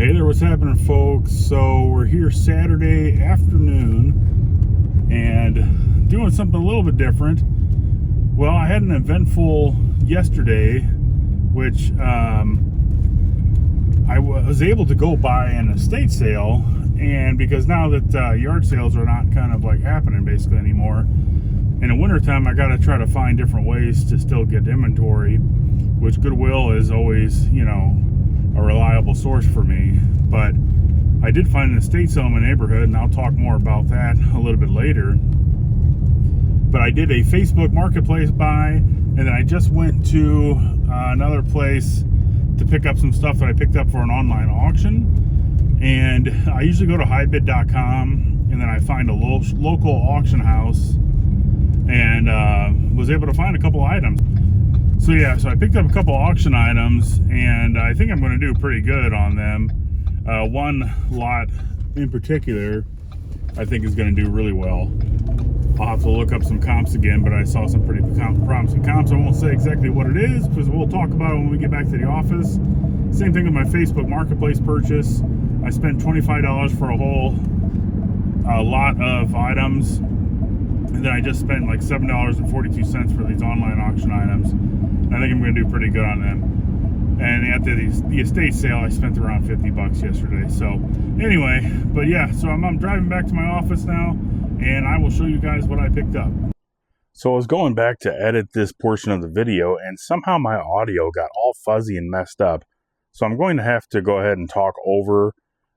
Hey there, what's happening, folks? So we're here Saturday afternoon and doing something a little bit different. Well, I had an eventful yesterday, which I was able to go buy an estate sale, and because now that yard sales are not kind of like happening basically anymore, in the wintertime I got to try to find different ways to still get inventory, which Goodwill is always, a reliable source for me. But I did find an estate sale in my neighborhood, and I'll talk more about that a little bit later. But I did a Facebook marketplace buy, and then I just went to another place to pick up some stuff that I picked up for an online auction. And I usually go to highbid.com, and then I find a local auction house, and was able to find a couple items. So I picked up a couple auction items, and I think I'm going to do pretty good on them. One lot in particular I think is going to do really well. I'll have to look up some comps again, but I saw some pretty promising comps. I won't say exactly what it is because we'll talk about it when we get back to the office. Same thing with my Facebook marketplace purchase. I spent $25 for a whole lot of items, and then I just spent like $7.42 for these online auction items. I think I'm going to do pretty good on them. And at the estate sale, I spent around $50 yesterday. So anyway, but yeah, so I'm driving back to my office now, and I will show you guys what I picked up. So I was going back to edit this portion of the video, and somehow my audio got all fuzzy and messed up. So I'm going to have to go ahead and talk over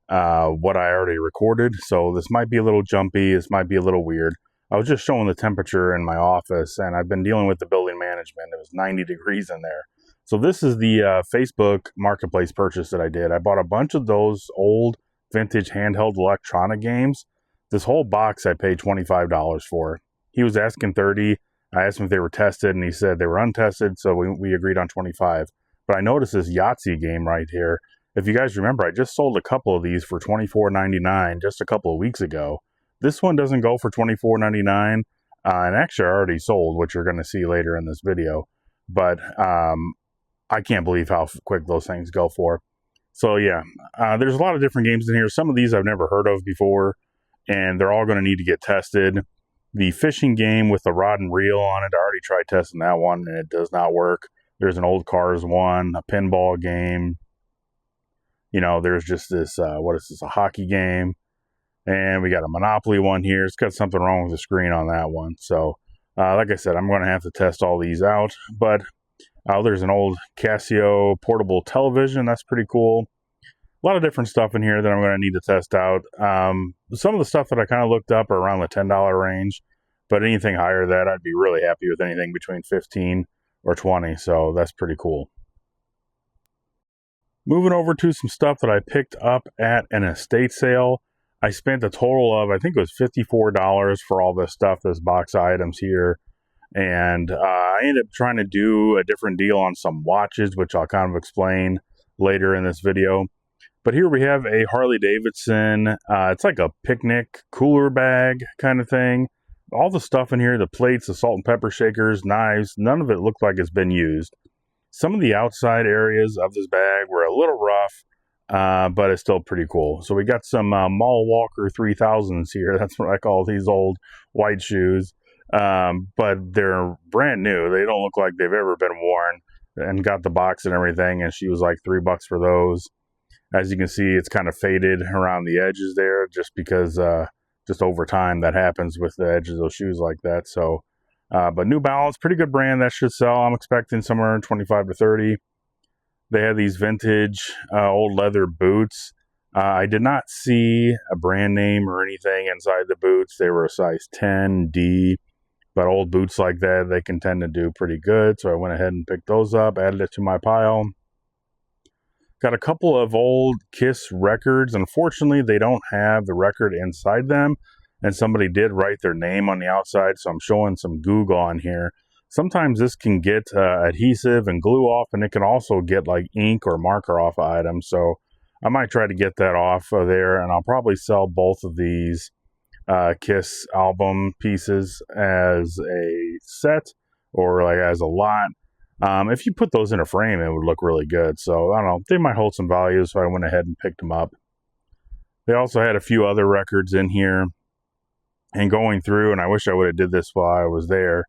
what I already recorded. So this might be a little jumpy. This might be a little weird. I was just showing the temperature in my office, and I've been dealing with the building management. It was 90 degrees in there. So this is the Facebook marketplace purchase that I did. I bought a bunch of those old vintage handheld electronic games. This whole box I paid $25 for. He was asking $30. I asked him if they were tested, and he said they were untested, so we agreed on $25. But I noticed this Yahtzee game right here. If you guys remember, I just sold a couple of these for $24.99 just a couple of weeks ago. This one doesn't go for $24.99, and actually I already sold, which you're going to see later in this video. But I can't believe how quick those things go for. So yeah, there's a lot of different games in here. Some of these I've never heard of before, and they're all going to need to get tested. The fishing game with the rod and reel on it, I already tried testing that one, and it does not work. There's an old cars one, a pinball game. There's just this, what is this, a hockey game. And we got a Monopoly one here. It's got something wrong with the screen on that one. So, like I said, I'm going to have to test all these out. But there's an old Casio portable television. That's pretty cool. A lot of different stuff in here that I'm going to need to test out. Some of the stuff that I kind of looked up are around the $10 range. But anything higher than that, I'd be really happy with anything between $15 or $20. So that's pretty cool. Moving over to some stuff that I picked up at an estate sale. I spent a total of, I think it was $54 for all this stuff, this box of items here. And I ended up trying to do a different deal on some watches, which I'll kind of explain later in this video. But here we have a Harley Davidson. It's like a picnic cooler bag kind of thing. All the stuff in here, the plates, the salt and pepper shakers, knives, none of it looked like it's been used. Some of the outside areas of this bag were a little rough. But it's still pretty cool. So we got some Mall Walker 3000s here. That's what I call these old white shoes. But they're brand new. They don't look like they've ever been worn, and got the box and everything. And she was like $3 for those. As you can see, it's kind of faded around the edges there, just because just over time that happens with the edges of those shoes like that. So, but New Balance, pretty good brand. That should sell. I'm expecting somewhere in 25 to 30. They had these vintage old leather boots. I did not see a brand name or anything inside the boots. They were a size 10D, but old boots like that, they can tend to do pretty good. So I went ahead and picked those up, added it to my pile. Got a couple of old Kiss records. Unfortunately, they don't have the record inside them, and somebody did write their name on the outside, so I'm showing some goog on here. Sometimes this can get adhesive and glue off, and it can also get like ink or marker off items. So I might try to get that off of there, and I'll probably sell both of these Kiss album pieces as a set or like as a lot. If you put those in a frame, it would look really good. So I don't know, they might hold some value, so I went ahead and picked them up. They also had a few other records in here, and going through, and I wish I would have did this while I was there,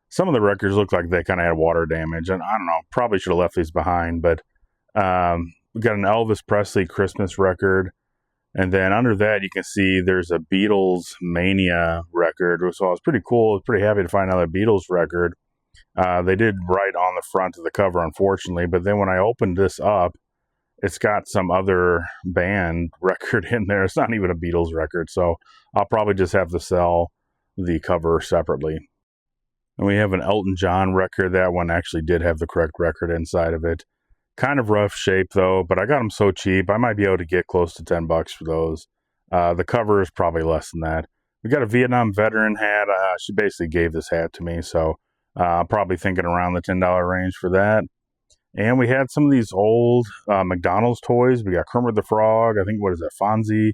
some of the records look like they kind of had water damage, and I don't know, probably should have left these behind. But we got an Elvis Presley Christmas record, and then under that you can see there's a Beatles Mania record. So I was pretty cool. I was pretty happy to find another Beatles record. They did write on the front of the cover, unfortunately, but then when I opened this up, it's got some other band record in there. It's not even a Beatles record, so I'll probably just have to sell the cover separately. And we have an Elton John record. That one actually did have the correct record inside of it. Kind of rough shape though, but I got them so cheap, I might be able to get close to $10 for those. The cover is probably less than that. We got a Vietnam veteran hat. She basically gave this hat to me, so I'm probably thinking around the $10 range for that. And we had some of these old McDonald's toys. We got Kermit the Frog. I think, what is that, Fonzie,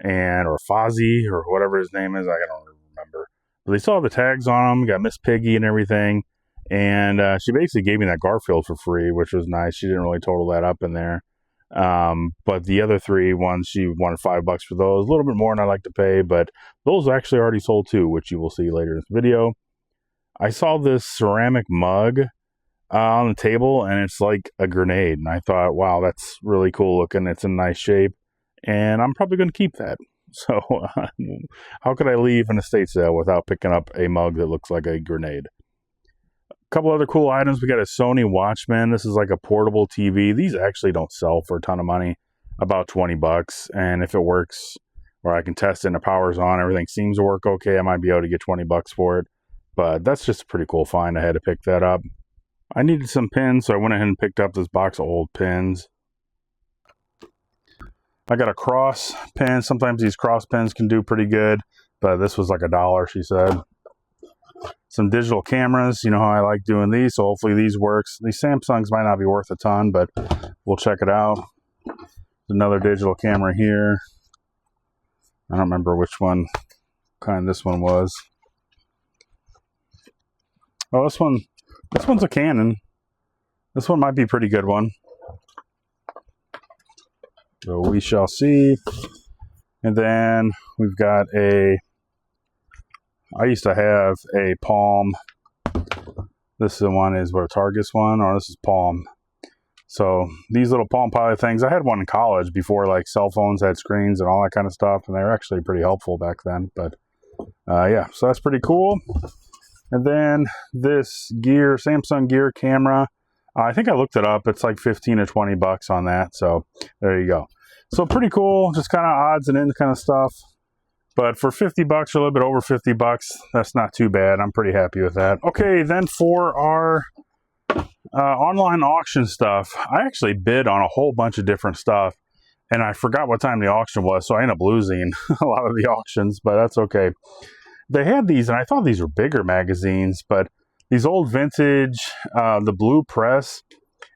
or Fozzie, or whatever his name is. I don't remember. But they still have the tags on them. We got Miss Piggy and everything. And she basically gave me that Garfield for free, which was nice. She didn't really total that up in there. But the other three ones, she wanted $5 for those. A little bit more than I like to pay, but those actually already sold too, which you will see later in this video. I saw this ceramic mug on the table, and it's like a grenade, and I thought, wow, that's really cool looking. It's in nice shape, and I'm probably going to keep that. So how could I leave an estate sale without picking up a mug that looks like a grenade? A couple other cool items. We got a Sony Watchman. This is like a portable TV. These actually don't sell for a ton of money, about $20, and if it works, or I can test it and the power's on, everything seems to work okay, I might be able to get $20 for it. But that's just a pretty cool find. I had to pick that up. I needed some pins, so I went ahead and picked up this box of old pins. I got a cross pin. Sometimes these cross pins can do pretty good, but this was like $1, she said. Some digital cameras. You know how I like doing these, so hopefully these works. These Samsungs might not be worth a ton, but we'll check it out. There's another digital camera here. I don't remember which one kind this one was. Oh, this one's a Canon. This one might be a pretty good one. So we shall see. And then we've got I used to have a Palm. This is the one, is what, a Targus one, or this is Palm. So these little Palm Pilot things, I had one in college before like cell phones had screens and all that kind of stuff, and they were actually pretty helpful back then. But yeah, so that's pretty cool. And then this Samsung Gear camera, I think I looked it up. It's like 15 to 20 bucks on that. So there you go. So pretty cool, just kind of odds and ends kind of stuff. But for 50 bucks, or a little bit over 50 bucks, that's not too bad. I'm pretty happy with that. Okay, then for our online auction stuff, I actually bid on a whole bunch of different stuff, and I forgot what time the auction was, so I ended up losing a lot of the auctions, but that's okay. They had these, and I thought these were bigger magazines, but these old vintage, the blue press,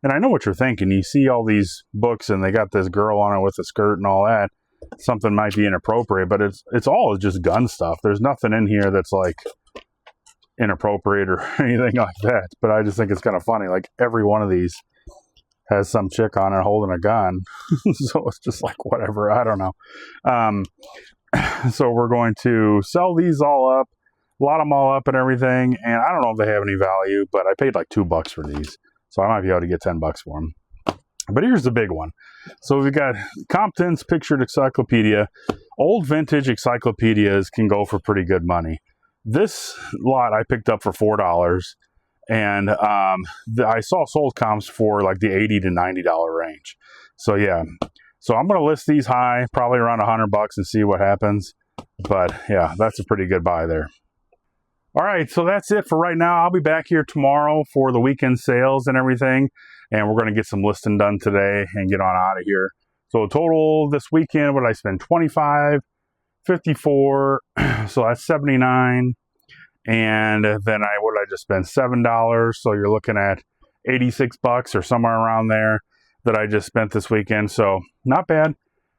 and I know what you're thinking. You see all these books, and they got this girl on it with a skirt and all that. Something might be inappropriate, but it's all just gun stuff. There's nothing in here that's like inappropriate or anything like that, but I just think it's kind of funny. Like every one of these has some chick on it holding a gun. So it's just like whatever, I don't know. So we're going to sell these all up, lot them all up and everything, and I don't know if they have any value, but I paid like $2 for these, so I might be able to get $10 for them. But here's the big one. So we got Compton's Pictured Encyclopedia. Old vintage encyclopedias can go for pretty good money. This lot I picked up for $4, and I saw sold comps for like the $80 to $90 range. So yeah, so I'm going to list these high, probably around $100 and see what happens. But yeah, that's a pretty good buy there. All right, so that's it for right now. I'll be back here tomorrow for the weekend sales and everything, and we're going to get some listing done today and get on out of here. So total this weekend, what did I spend? 25, 54, so that's 79, and then what did I just spend? $7. So you're looking at $86 or somewhere around there that I just spent this weekend. So not bad.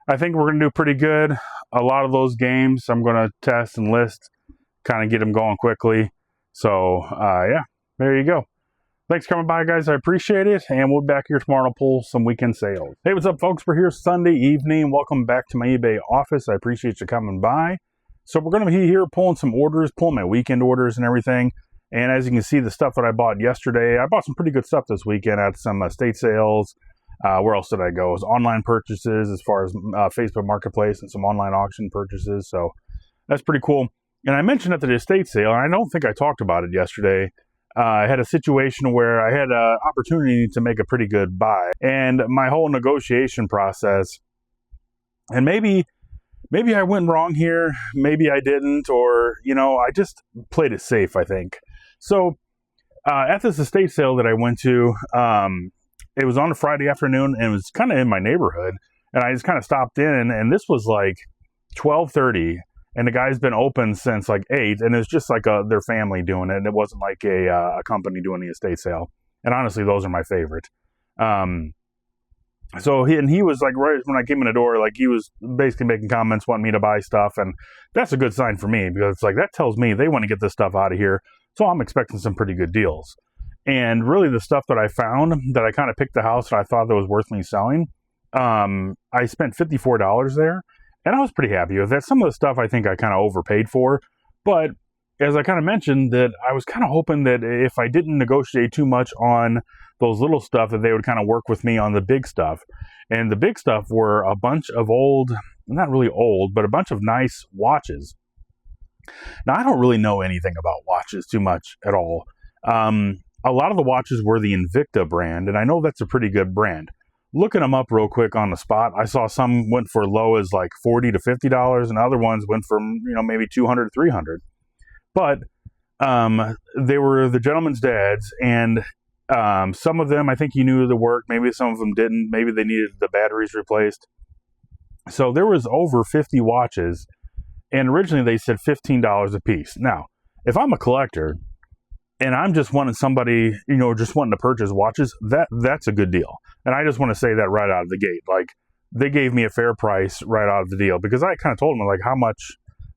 I think we're going to do pretty good. A lot of those games I'm going to test and list, kind of get them going quickly. So yeah, there you go. Thanks for coming by, guys. I appreciate it. And we'll be back here tomorrow to pull some weekend sales. Hey, what's up, folks? We're here Sunday evening. Welcome back to my eBay office. I appreciate you coming by. So we're going to be here pulling some orders, pulling my weekend orders and everything. And as you can see, the stuff that I bought yesterday, I bought some pretty good stuff this weekend at some estate sales. Where else did I go? It was online purchases as far as Facebook Marketplace and some online auction purchases. So that's pretty cool. And I mentioned at the estate sale, and I don't think I talked about it yesterday, I had a situation where I had an opportunity to make a pretty good buy. And my whole negotiation process, and maybe I went wrong here, maybe I didn't, or, I just played it safe, I think. So at this estate sale that I went to, it was on a Friday afternoon, and it was kind of in my neighborhood. And I just kind of stopped in, and this was like 12:30. And the guy's been open since like 8, and it's just like their family doing it. And it wasn't like a company doing the estate sale. And honestly, those are my favorite. So he was like, right when I came in the door, like he was basically making comments, wanting me to buy stuff. And that's a good sign for me, because it's like, that tells me they want to get this stuff out of here. So I'm expecting some pretty good deals. And really the stuff that I found, that I kind of picked the house that I thought that was worth me selling, I spent $54 there. And I was pretty happy with that. Some of the stuff I think I kind of overpaid for. But as I kind of mentioned, that I was kind of hoping that if I didn't negotiate too much on those little stuff, that they would kind of work with me on the big stuff. And the big stuff were a bunch of old, not really old, but a bunch of nice watches. Now, I don't really know anything about watches too much at all. A lot of the watches were the Invicta brand, and I know that's a pretty good brand. Looking them up real quick on the spot, I saw some went for low as like $40 to $50, and other ones went from, maybe $200 to $300. But they were the gentleman's dad's, and some of them, I think he knew the work. Maybe some of them didn't. Maybe they needed the batteries replaced. So there was over 50 watches, and originally they said $15 a piece. Now, if I'm a collector and I'm just wanting somebody, just wanting to purchase watches, that's a good deal. And I just want to say that right out of the gate. Like, they gave me a fair price right out of the deal, because I kind of told them, like, how much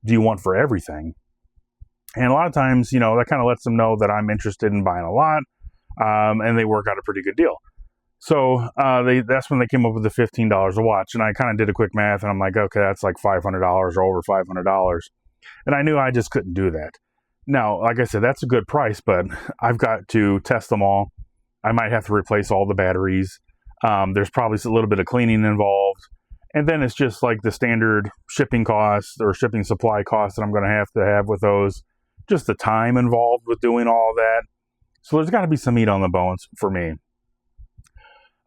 do you want for everything? And a lot of times, that kind of lets them know that I'm interested in buying a lot, and they work out a pretty good deal. So that's when they came up with the $15 a watch. And I kind of did a quick math, and I'm like, okay, that's like $500 or over $500. And I knew I just couldn't do that. Now, like I said, that's a good price, but I've got to test them all. I might have to replace all the batteries. There's probably a little bit of cleaning involved. And then it's just like the standard shipping costs or shipping supply costs that I'm going to have with those. Just the time involved with doing all that. So there's got to be some meat on the bones for me.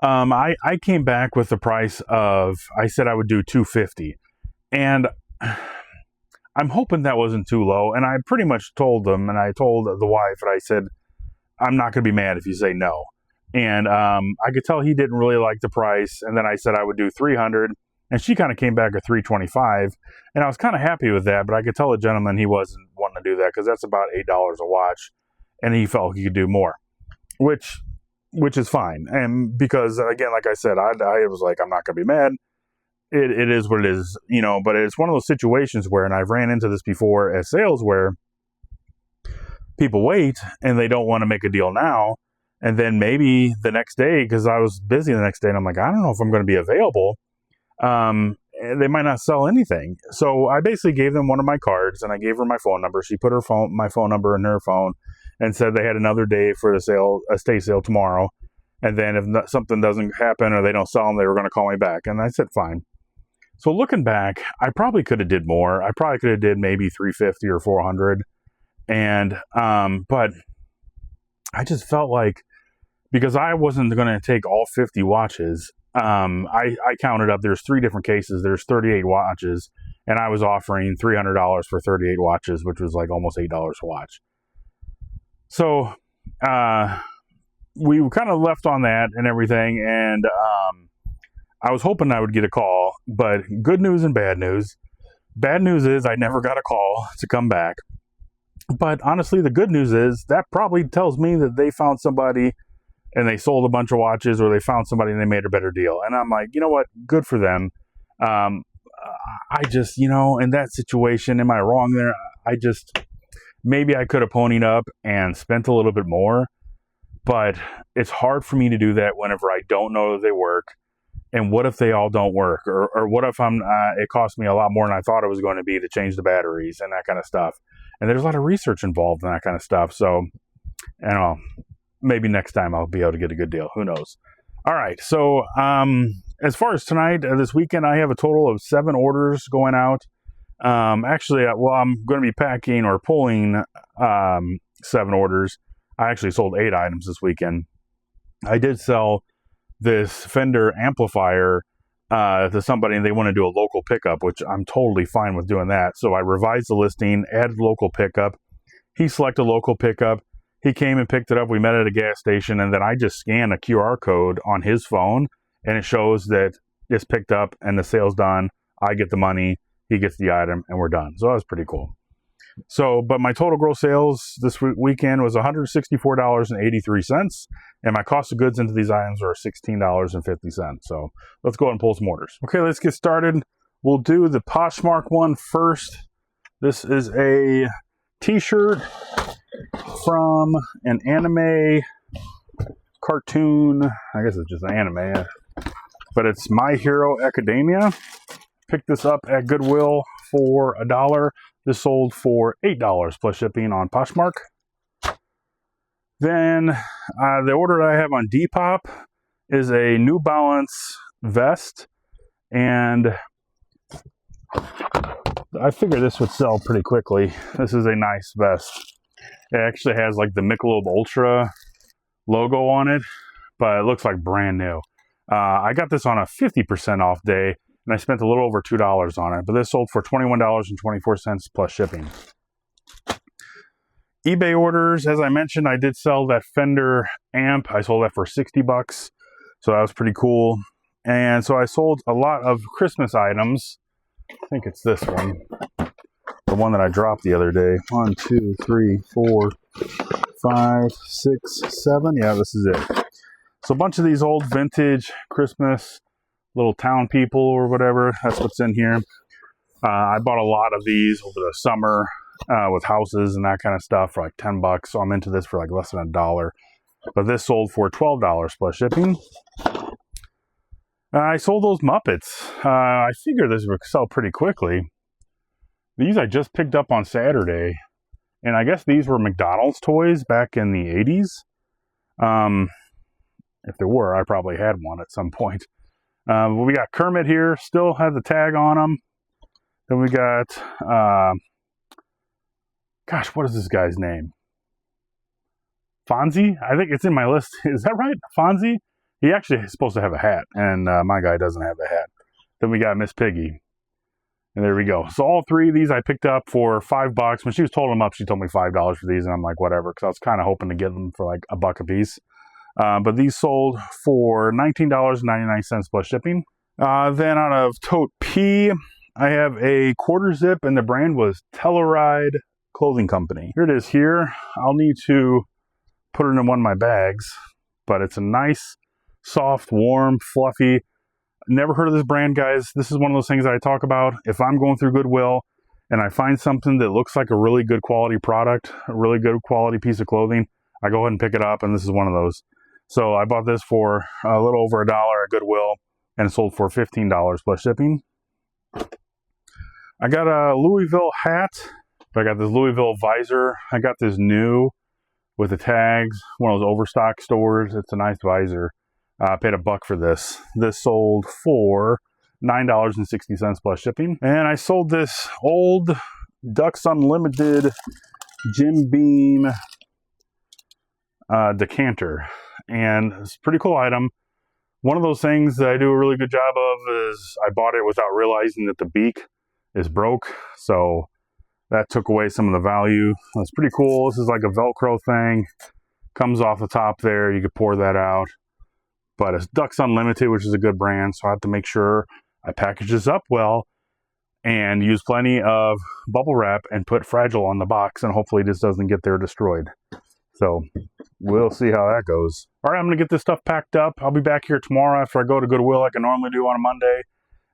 I came back with the price of, I said I would do $250. And I'm hoping that wasn't too low. And I pretty much told them, and I told the wife, and I said, I'm not going to be mad if you say no. And I could tell he didn't really like the price. And then I said I would do $300. And she kind of came back at $325. And I was kind of happy with that. But I could tell the gentleman he wasn't wanting to do that, because that's about $8 a watch. And he felt he could do more, which is fine. And because, again, like I said, I was like, I'm not going to be mad. It is what it is, but it's one of those situations where, and I've ran into this before at sales, where people wait and they don't want to make a deal now. And then maybe the next day, because I was busy the next day, and I'm like, I don't know if I'm going to be available. They might not sell anything. So I basically gave them one of my cards, and I gave her my phone number. She put my phone number in her phone and said they had another day for the estate sale tomorrow. And then if something doesn't happen or they don't sell them, they were going to call me back. And I said, fine. So looking back, I probably could have did more. I probably could have did maybe $350 or $400. And, but I just felt like, because I wasn't going to take all 50 watches, I counted up, there's 3 different cases. There's 38 watches, and I was offering $300 for 38 watches, which was like almost $8 a watch. So, we kind of left on that and everything. And, I was hoping I would get a call, but good news and bad news. Bad news is I never got a call to come back. But honestly, the good news is that probably tells me that they found somebody and they sold a bunch of watches, or they found somebody and they made a better deal. And I'm like, you know what? Good for them. I just, in that situation, am I wrong there? Maybe I could have ponied up and spent a little bit more. but it's hard for me to do that whenever I don't know that they work. And what if they all don't work? Or what if it cost me a lot more than I thought it was going to be to change the batteries and that kind of stuff. And there's a lot of research involved in that kind of stuff. So, I don't know, maybe next time I'll be able to get a good deal. Who knows? All right. So, as far as tonight, this weekend, I have a total of 7 orders going out. Actually, well, I'm going to be packing or pulling 7 orders. I actually sold 8 items this weekend. I did sell this Fender amplifier to somebody, and they want to do a local pickup, which I'm totally fine with doing that. So I revised the listing, added local pickup. He selected local pickup. He came and picked it up. We met at a gas station, and then I just scan a QR code on his phone, and it shows that it's picked up and the sale's done. I get the money, he gets the item, and we're done. So that was pretty cool. So, but my total gross sales this weekend was $164.83, and my cost of goods into these items are $16.50. So let's go ahead and pull some orders. Okay, let's get started. We'll do the Poshmark one first. This is a t-shirt from an anime cartoon. I guess it's just an anime, but it's My Hero Academia. Picked this up at Goodwill for $1. This sold for $8 plus shipping on Poshmark. Then the order I have on Depop is a New Balance vest, and I figure this would sell pretty quickly. This is a nice vest. It actually has like the Michelob Ultra logo on it, but it looks like brand new. I got this on a 50% off day, and I spent a little over $2 on it, but this sold for $21.24 plus shipping. eBay orders, as I mentioned, I did sell that Fender amp. I sold that for $60, so that was pretty cool. And so I sold a lot of Christmas items. I think it's this one, the one that I dropped the other day. 1, 2, 3, 4, 5, 6, 7. Yeah, this is it. So a bunch of these old vintage Christmas little town people or whatever, that's what's in here. I bought a lot of these over the summer with houses and that kind of stuff for like $10. So I'm into this for like less than $1. But this sold for $12 plus shipping. I sold those Muppets. I figure this would sell pretty quickly. These I just picked up on Saturday, and I guess these were McDonald's toys back in the 80s. If there were, I probably had one at some point. We got Kermit here, still has the tag on him. Then we got, gosh, what is this guy's name? Fonzie? I think it's in my list. Is that right? Fonzie? He actually is supposed to have a hat, and my guy doesn't have the hat. Then we got Miss Piggy. And there we go. So all 3 of these I picked up for $5. When she was told them up, she told me $5 for these, and I'm like, whatever, because I was kind of hoping to get them for like $1 a piece. But these sold for $19.99 plus shipping. Then out of Tote P, I have a quarter zip, and the brand was Telluride Clothing Company. Here it is here. I'll need to put it in one of my bags, but it's a nice, soft, warm, fluffy. Never heard of this brand, guys. This is one of those things that I talk about. If I'm going through Goodwill and I find something that looks like a really good quality product, a really good quality piece of clothing, I go ahead and pick it up, and this is one of those. So I bought this for a little over $1 at Goodwill, and it sold for $15 plus shipping. I got a Louisville hat. I got this Louisville visor. I got this new with the tags, one of those overstock stores. It's a nice visor. I paid $1 for this. This sold for $9.60 plus shipping. And I sold this old Ducks Unlimited Jim Beam decanter. And it's a pretty cool item. One of those things that I do a really good job of is I bought it without realizing that the beak is broke. So that took away some of the value. It's pretty cool. This is like a Velcro thing. Comes off the top there. You could pour that out. But it's Ducks Unlimited, which is a good brand. So I have to make sure I package this up well and use plenty of bubble wrap and put Fragile on the box. And hopefully this doesn't get there destroyed. So we'll see how that goes. All right, I'm going to get this stuff packed up. I'll be back here tomorrow after I go to Goodwill like I normally do on a Monday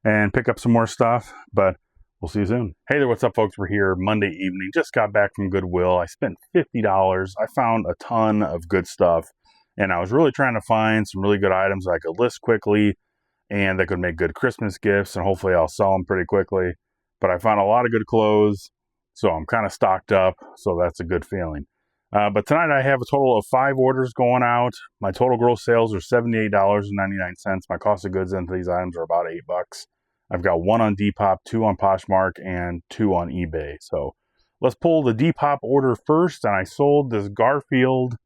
and pick up some more stuff. But we'll see you soon. Hey there, what's up, folks? We're here Monday evening. Just got back from Goodwill. I spent $50. I found a ton of good stuff. And I was really trying to find some really good items that I could list quickly and that could make good Christmas gifts, and hopefully I'll sell them pretty quickly. But I found a lot of good clothes, so I'm kind of stocked up, so that's a good feeling. But tonight I have a total of 5 orders going out. My total gross sales are $78.99. My cost of goods into these items are about $8. I've got 1 on Depop, 2 on Poshmark, and 2 on eBay. So let's pull the Depop order first. And I sold this Garfield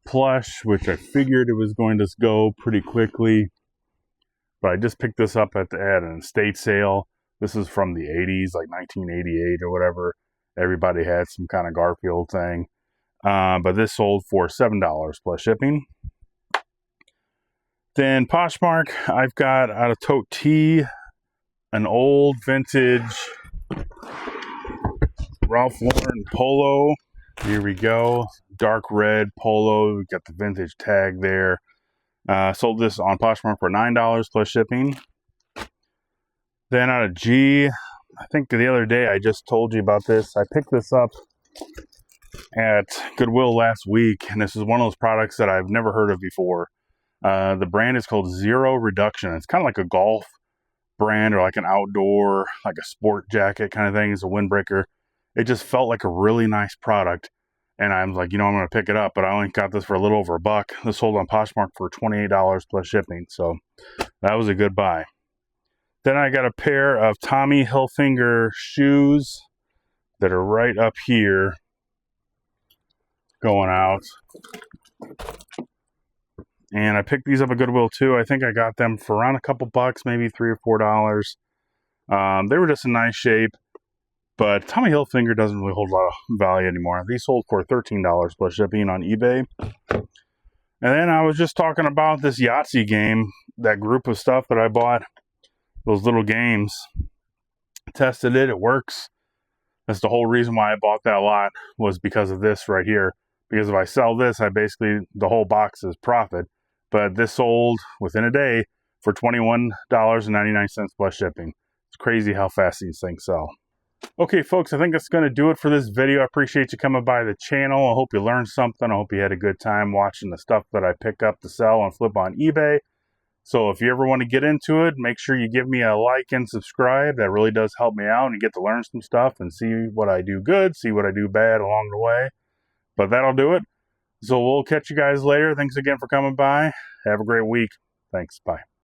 plush, which I figured it was going to go pretty quickly. But I just picked this up at an estate sale. This is from the 80s, like 1988 or whatever. Everybody had some kind of Garfield thing. But this sold for $7 plus shipping. Then Poshmark, I've got out of Tote Tea, an old vintage Ralph Lauren polo. Here we go. Dark red polo. We got the vintage tag there. Sold this on Poshmark for $9 plus shipping. Then out of G, I think the other day I just told you about this. I picked this up at Goodwill last week, and this is one of those products that I've never heard of before. The brand is called Zero Reduction. It's kind of like a golf brand or like an outdoor, like a sport jacket kind of thing. It's a windbreaker. It just felt like a really nice product. And I'm like, I'm going to pick it up, but I only got this for a little over $1. This sold on Poshmark for $28 plus shipping. So that was a good buy. Then I got a pair of Tommy Hilfiger shoes that are right up here going out. And I picked these up at Goodwill too. I think I got them for around a couple bucks, maybe $3 or $4. They were just in nice shape. But Tommy Hilfiger doesn't really hold a lot of value anymore. These sold for $13 plus shipping on eBay. And then I was just talking about this Yahtzee game, that group of stuff that I bought, those little games. Tested it, it works. That's the whole reason why I bought that lot, was because of this right here. Because if I sell this, the whole box is profit. But this sold within a day for $21.99 plus shipping. It's crazy how fast these things sell. Okay, folks, I think that's going to do it for this video. I appreciate you coming by the channel. I hope you learned something. I hope you had a good time watching the stuff that I pick up to sell and flip on eBay. So if you ever want to get into it, make sure you give me a like and subscribe. That really does help me out, and you get to learn some stuff and see what I do good, see what I do bad along the way. But that'll do it. So we'll catch you guys later. Thanks again for coming by. Have a great week. Thanks. Bye.